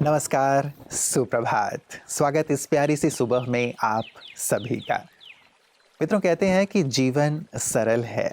नमस्कार, सुप्रभात। स्वागत इस प्यारी सी सुबह में आप सभी का। मित्रों, कहते हैं कि जीवन सरल है,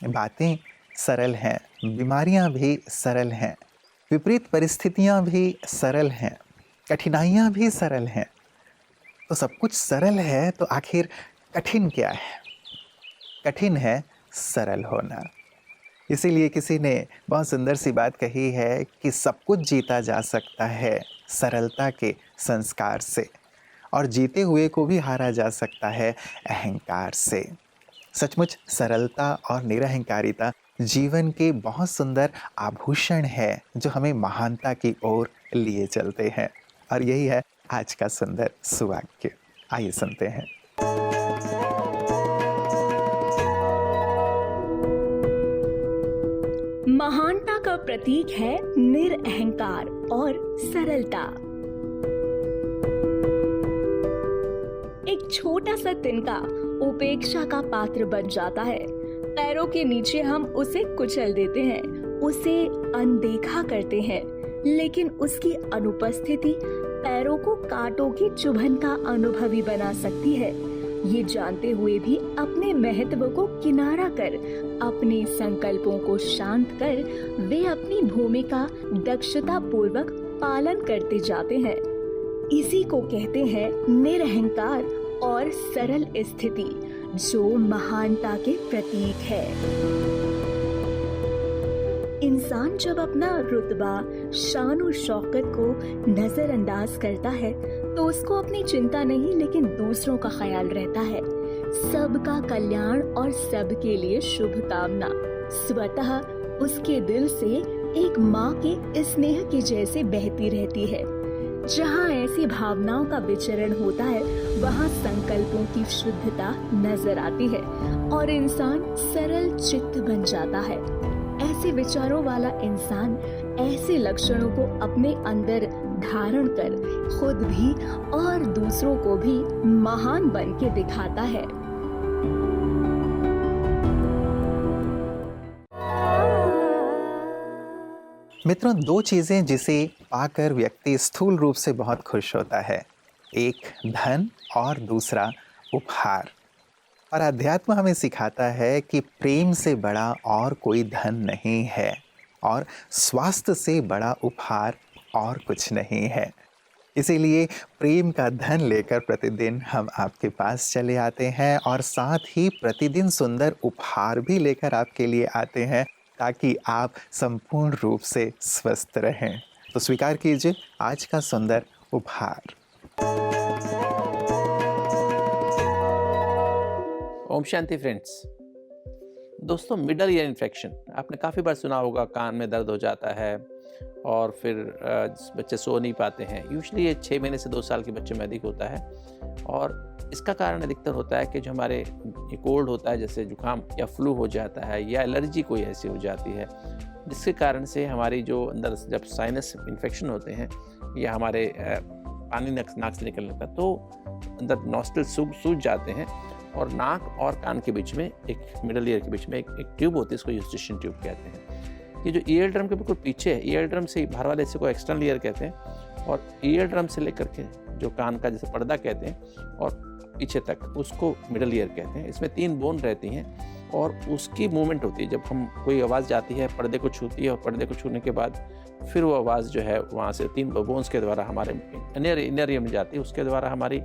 बातें सरल हैं, बीमारियां भी सरल हैं, विपरीत परिस्थितियां भी सरल हैं, कठिनाइयां भी सरल हैं। तो सब कुछ सरल है तो आखिर कठिन क्या है? कठिन है सरल होना। इसीलिए किसी ने बहुत सुंदर सी बात कही है कि सब कुछ जीता जा सकता है सरलता के संस्कार से, और जीते हुए को भी हारा जा सकता है अहंकार से। सचमुच सरलता और निरहंकारिता जीवन के बहुत सुंदर आभूषण है जो हमें महानता की ओर लिए चलते हैं। और यही है आज का सुंदर सुवाक्य। आइए सुनते हैं। महानता का प्रतीक है निरअहंकार और सरलता। एक छोटा सा तिनका उपेक्षा का पात्र बन जाता है। पैरों के नीचे हम उसे कुचल देते हैं, उसे अनदेखा करते हैं, लेकिन उसकी अनुपस्थिति पैरों को कांटों की चुभन का अनुभवी बना सकती है। ये जानते हुए भी अपने महत्व को किनारा कर, अपने संकल्पों को शांत कर, वे अपनी भूमिका दक्षता पूर्वक पालन करते जाते हैं। इसी को कहते हैं निरअहंकार और सरल स्थिति, जो महानता के प्रतीक है। इंसान जब अपना रुतबा, शान और शौकत को नजरअंदाज करता है तो उसको अपनी चिंता नहीं लेकिन दूसरों का ख्याल रहता है। सबका कल्याण और सबके लिए शुभकामना स्वतः उसके दिल से एक माँ के स्नेह के जैसे बहती रहती है। जहाँ ऐसी भावनाओं का विचरण होता है वहाँ संकल्पों की शुद्धता नजर आती है और इंसान सरल चित्त बन जाता है। ऐसे विचारों वाला इंसान ऐसे लक्षणों को अपने अंदर धारण कर खुद भी और दूसरों को भी महान बन के दिखाता है। मित्रों, दो चीजें जिसे पाकर व्यक्ति स्थूल रूप से बहुत खुश होता है, एक धन और दूसरा उपहार। और अध्यात्म हमें सिखाता है कि प्रेम से बड़ा और कोई धन नहीं है और स्वास्थ्य से बड़ा उपहार और कुछ नहीं है। इसीलिए प्रेम का धन लेकर प्रतिदिन हम आपके पास चले आते हैं और साथ ही प्रतिदिन सुंदर उपहार भी लेकर आपके लिए आते हैं ताकि आप संपूर्ण रूप से स्वस्थ रहें। तो स्वीकार कीजिए आज का सुंदर उपहार। ओम शांति फ्रेंड्स। दोस्तों, मिडल ईयर इन्फेक्शन आपने काफ़ी बार सुना होगा। कान में दर्द हो जाता है और फिर बच्चे सो नहीं पाते हैं। यूजुअली ये 6 महीने से 2 साल के बच्चे में अधिक होता है और इसका कारण अधिकतर होता है कि जो हमारे ये कोल्ड होता है, जैसे जुकाम या फ्लू हो जाता है या एलर्जी कोई ऐसी हो जाती है, जिसके कारण से हमारी जो अंदर जब साइनस इन्फेक्शन होते हैं या हमारे पानी नाक से निकलने लगता है तो अंदर नॉस्ट्रल सूज जाते हैं और नाक और कान के बीच में, एक मिडल ईयर के बीच में एक ट्यूब होती है, इसको यूस्टेशन ट्यूब कहते हैं। ये जो ईयर ड्रम के बिल्कुल पीछे है, ईयर ड्रम से बाहर वाले हिस्से को एक्सटर्नल ईयर कहते हैं और ईयर ड्रम से लेकर के जो कान का जैसे पर्दा कहते हैं और पीछे तक उसको मिडल ईयर कहते हैं। इसमें 3 बोन रहती हैं और उसकी मूवमेंट होती है। जब हम कोई आवाज़ जाती है, पर्दे को छूती है और पर्दे को छूने के बाद फिर वो आवाज़ जो है वहाँ से 3 बोन्स के द्वारा हमारे इनर ईयर में जाती है, उसके द्वारा हमारी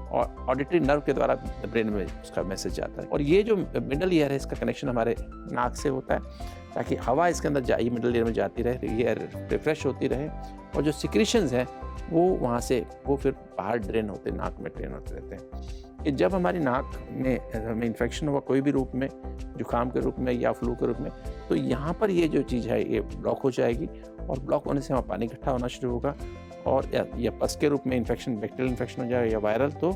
और ऑडिटरी नर्व के द्वारा ब्रेन में उसका मैसेज जाता है। और ये जो मिडल ईयर है, इसका कनेक्शन हमारे नाक से होता है ताकि हवा इसके अंदर जाए, मिडल ईयर में जाती रहे, ईयर रिफ्रेश होती रहे और जो सिक्रीशंस हैं वो वहाँ से वो फिर बाहर ड्रेन होते, नाक में ड्रेन होते रहते हैं। कि जब हमारी नाक में हमें इन्फेक्शन हुआ कोई भी रूप में, जुकाम के रूप में या फ्लू के रूप में, तो यहाँ पर ये जो चीज़ है ये ब्लॉक हो जाएगी और ब्लॉक होने से वहाँ पानी इकट्ठा होना शुरू होगा और या पस के रूप में इन्फेक्शन, बैक्टीरियल इन्फेक्शन हो जाएगा या वायरल, तो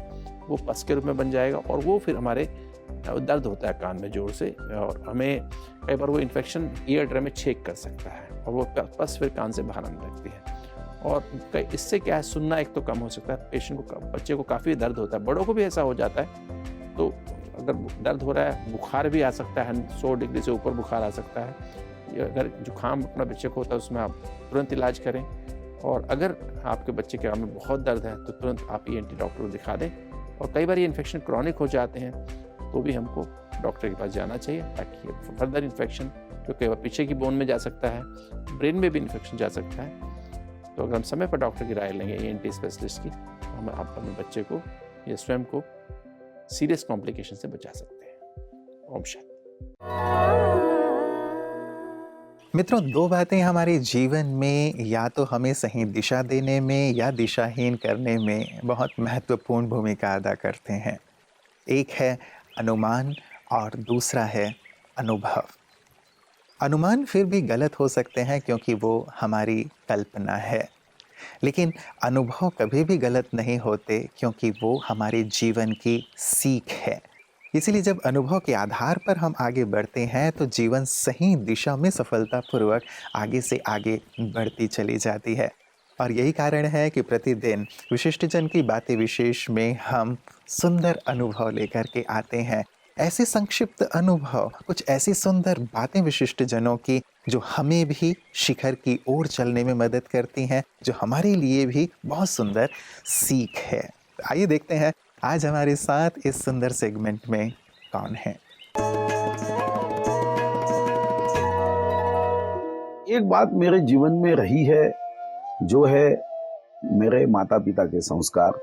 वो पस के रूप में बन जाएगा और वो फिर हमारे दर्द होता है कान में जोर से और हमें कई बार वो इन्फेक्शन ईयर ड्रम में छेक कर सकता है और वो पस फिर कान से बाहर आने लगती है। और इससे क्या है, सुनना एक तो कम हो सकता है, पेशेंट को, बच्चे को काफ़ी दर्द होता है, बड़ों को भी ऐसा हो जाता है। तो अगर दर्द हो रहा है, बुखार भी आ सकता है, 100 डिग्री से ऊपर बुखार आ सकता है। अगर जुकाम अपना बच्चे को होता है उसमें आप तुरंत इलाज करें और अगर आपके बच्चे के कान में बहुत दर्द है तो तुरंत आप ENT डॉक्टर को दिखा दें। और कई बार ये इन्फेक्शन क्रॉनिक हो जाते हैं तो भी हमको डॉक्टर के पास जाना चाहिए, ताकि फर्दर इन्फेक्शन, जो कई बार पीछे की बोन में जा सकता है, ब्रेन में भी इन्फेक्शन जा सकता है। तो अगर हम समय पर डॉक्टर की राय लेंगे ENT स्पेशलिस्ट की, तो हम आप अपने बच्चे को या स्वयं को सीरियस कॉम्प्लिकेशन से बचा सकते हैं। ओम शांति। मित्रों, दो बातें हमारे जीवन में या तो हमें सही दिशा देने में या दिशाहीन करने में बहुत महत्वपूर्ण भूमिका अदा करते हैं। एक है अनुमान और दूसरा है अनुभव। अनुमान फिर भी गलत हो सकते हैं क्योंकि वो हमारी कल्पना है, लेकिन अनुभव कभी भी गलत नहीं होते क्योंकि वो हमारे जीवन की सीख है। इसीलिए जब अनुभव के आधार पर हम आगे बढ़ते हैं तो जीवन सही दिशा में सफलतापूर्वक आगे से आगे बढ़ती चली जाती है। और यही कारण है कि प्रतिदिन विशिष्टजन की बातें विशेष में हम सुंदर अनुभव लेकर के आते हैं। ऐसे संक्षिप्त अनुभव, कुछ ऐसी सुंदर बातें विशिष्टजनों की जो हमें भी शिखर की ओर चलने में मदद करती हैं, जो हमारे लिए भी बहुत सुंदर सीख है। आइए देखते हैं आज हमारे साथ इस सुंदर सेगमेंट में कौन है। एक बात मेरे जीवन में रही है, जो है मेरे माता पिता के संस्कार,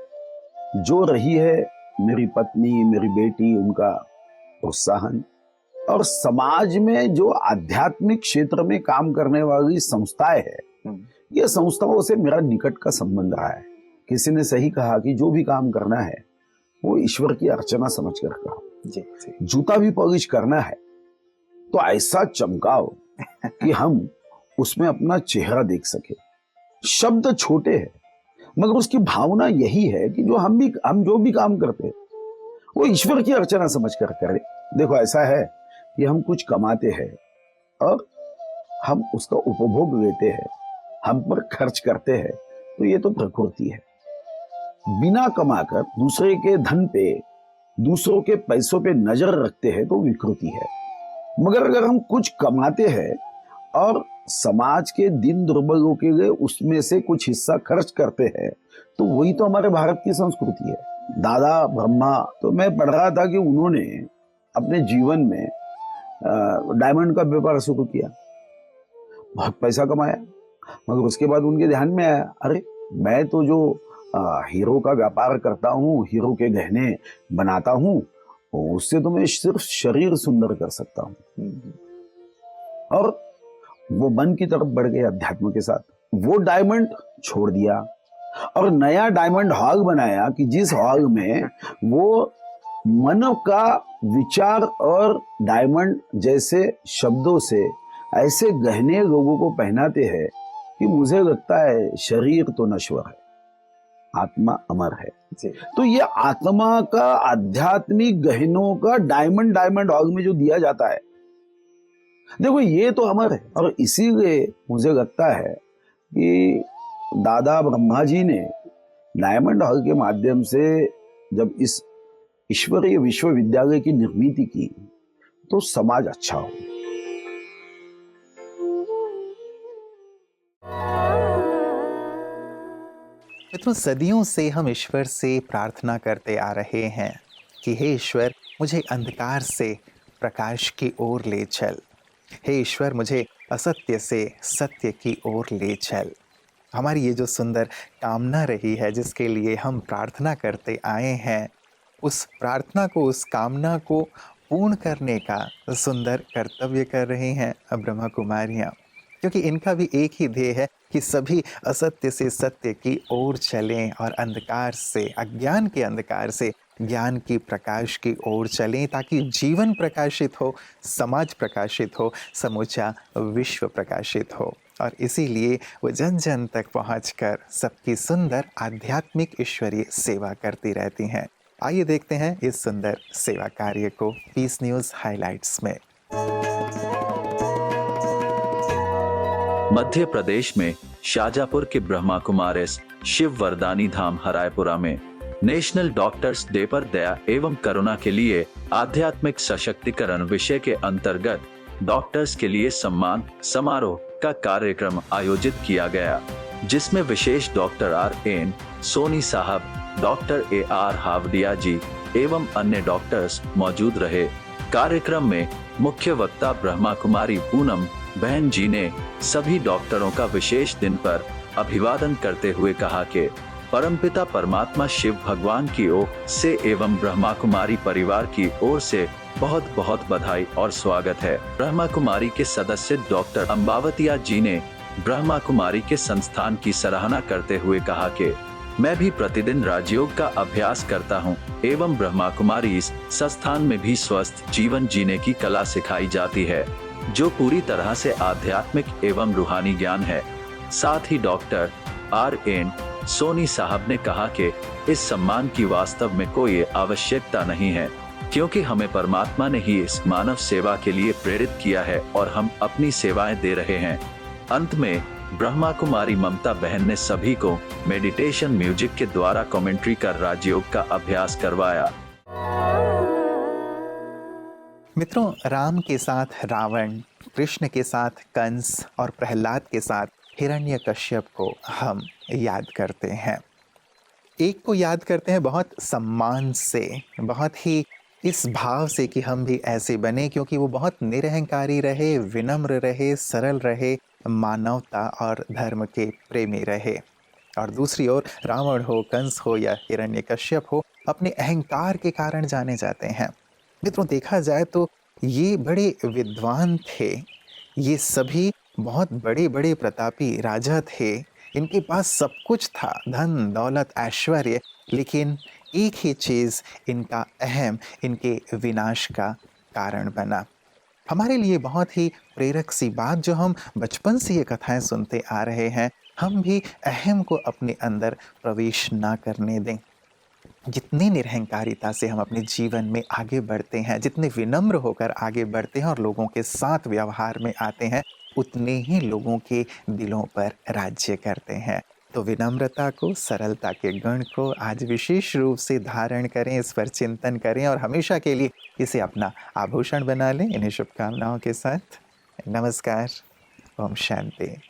जो रही है मेरी पत्नी, मेरी बेटी, उनका प्रोत्साहन, और समाज में जो आध्यात्मिक क्षेत्र में काम करने वाली संस्थाएं हैं, ये संस्थाओं से मेरा निकट का संबंध रहा है। किसी ने सही कहा कि जो भी काम करना है वो ईश्वर की अर्चना समझ कर करो। जी। जूता भी पॉलिश करना है तो ऐसा चमकाओ कि हम उसमें अपना चेहरा देख सके। शब्द छोटे हैं मगर उसकी भावना यही है कि हम जो भी काम करते हैं वो ईश्वर की अर्चना समझ कर करें। देखो, ऐसा है कि हम कुछ कमाते हैं और हम उसका उपभोग लेते हैं, हम पर खर्च करते हैं, तो ये तो प्रकृति है। बिना कमाकर दूसरे के धन पे, दूसरों के पैसों पे नजर रखते हैं तो विकृति है। मगर अगर हम कुछ कमाते हैं और समाज के दिन दुर्बलों के लिए उसमें से कुछ हिस्सा खर्च करते हैं, तो वही तो हमारे भारत की संस्कृति है। दादा ब्रह्मा, तो मैं पढ़ रहा था कि उन्होंने अपने जीवन में डायमंड का व्यापार शुरू किया, बहुत पैसा कमाया, मगर उसके बाद उनके ध्यान में आया, अरे मैं तो जो हीरो का व्यापार करता हूँ, हीरो के गहने बनाता हूँ, उससे तो मैं सिर्फ शरीर सुंदर कर सकता हूँ। और वो मन की तरफ बढ़ गए अध्यात्म के साथ। वो डायमंड छोड़ दिया और नया डायमंड हॉल बनाया कि जिस हॉल में वो मन का विचार और डायमंड जैसे शब्दों से ऐसे गहने लोगों को पहनाते हैं कि मुझे लगता है शरीर तो नश्वर है, आत्मा अमर है। तो ये आत्मा का आध्यात्मिक गहनों का डायमंड हॉल में जो दिया जाता है, देखो ये तो अमर है। और इसीलिए मुझे लगता है कि दादा ब्रह्मा जी ने डायमंड हॉल के माध्यम से जब इस ईश्वरीय विश्वविद्यालय की निर्मित की तो समाज अच्छा हो। मित्रों, सदियों से हम ईश्वर से प्रार्थना करते आ रहे हैं कि हे ईश्वर, मुझे अंधकार से प्रकाश की ओर ले चल। हे ईश्वर, मुझे असत्य से सत्य की ओर ले चल। हमारी ये जो सुंदर कामना रही है, जिसके लिए हम प्रार्थना करते आए हैं, उस प्रार्थना को, उस कामना को पूर्ण करने का सुंदर कर्तव्य कर रही हैं ब्रह्मा कुमारियाँ, क्योंकि इनका भी एक ही ध्येय है कि सभी असत्य से सत्य की ओर चलें और अंधकार से, अज्ञान के अंधकार से ज्ञान की प्रकाश की ओर चलें, ताकि जीवन प्रकाशित हो, समाज प्रकाशित हो, समूचा विश्व प्रकाशित हो। और इसीलिए वो जन जन तक पहुंचकर सबकी सुंदर आध्यात्मिक ईश्वरीय सेवा करती रहती हैं। आइए देखते हैं इस सुंदर सेवा कार्य को पीस न्यूज़ हाइलाइट्स में। मध्य प्रदेश में शाजापुर के ब्रह्मा कुमारिस शिव वरदानी धाम हरायपुरा में नेशनल डॉक्टर्स डे पर दया एवं करुणा के लिए आध्यात्मिक सशक्तिकरण विषय के अंतर्गत डॉक्टर्स के लिए सम्मान समारोह का कार्यक्रम आयोजित किया गया। जिसमें विशेष डॉक्टर RN सोनी साहब, डॉक्टर AR हावडिया जी एवं अन्य डॉक्टर्स मौजूद रहे। कार्यक्रम में मुख्य वक्ता ब्रह्मा कुमारी पूनम बहन जी ने सभी डॉक्टरों का विशेष दिन पर अभिवादन करते हुए कहा कि परमपिता परमात्मा शिव भगवान की ओर से एवं ब्रह्मा कुमारी परिवार की ओर से बहुत बहुत बधाई और स्वागत है। ब्रह्मा कुमारी के सदस्य डॉक्टर अंबावतिया जी ने ब्रह्मा कुमारी के संस्थान की सराहना करते हुए कहा कि मैं भी प्रतिदिन राजयोग का अभ्यास करता हूं एवं ब्रह्मा कुमारी इस संस्थान में भी स्वस्थ जीवन जीने की कला सिखाई जाती है, जो पूरी तरह से आध्यात्मिक एवं रूहानी ज्ञान है। साथ ही डॉक्टर RN सोनी साहब ने कहा कि इस सम्मान की वास्तव में कोई आवश्यकता नहीं है, क्योंकि हमें परमात्मा ने ही इस मानव सेवा के लिए प्रेरित किया है और हम अपनी सेवाएं दे रहे हैं। अंत में ब्रह्मा कुमारी ममता बहन ने सभी को मेडिटेशन म्यूजिक के द्वारा कमेंट्री कर राजयोग का अभ्यास करवाया। मित्रों, राम के साथ रावण, कृष्ण के साथ कंस और प्रहलाद के साथ हिरण्यकश्यप को हम याद करते हैं। एक को याद करते हैं बहुत सम्मान से, बहुत ही इस भाव से कि हम भी ऐसे बने, क्योंकि वो बहुत निरहंकारी रहे, विनम्र रहे, सरल रहे, मानवता और धर्म के प्रेमी रहे। और दूसरी ओर रावण हो, कंस हो या हिरण्यकश्यप हो, अपने अहंकार के कारण जाने जाते हैं। मित्रों, देखा जाए तो ये बड़े विद्वान थे, ये सभी बहुत बड़े बड़े प्रतापी राजा थे, इनके पास सब कुछ था, धन दौलत ऐश्वर्य, लेकिन एक ही चीज़ इनका अहम इनके विनाश का कारण बना। हमारे लिए बहुत ही प्रेरक सी बात, जो हम बचपन से ये कथाएं सुनते आ रहे हैं, हम भी अहम को अपने अंदर प्रवेश ना करने दें। जितनी निरहंकारिता से हम अपने जीवन में आगे बढ़ते हैं, जितने विनम्र होकर आगे बढ़ते हैं और लोगों के साथ व्यवहार में आते हैं, उतने ही लोगों के दिलों पर राज्य करते हैं। तो विनम्रता को, सरलता के गुण को आज विशेष रूप से धारण करें, इस पर चिंतन करें और हमेशा के लिए इसे अपना आभूषण बना लें। इन्हीं शुभकामनाओं के साथ नमस्कार। ओम शांति।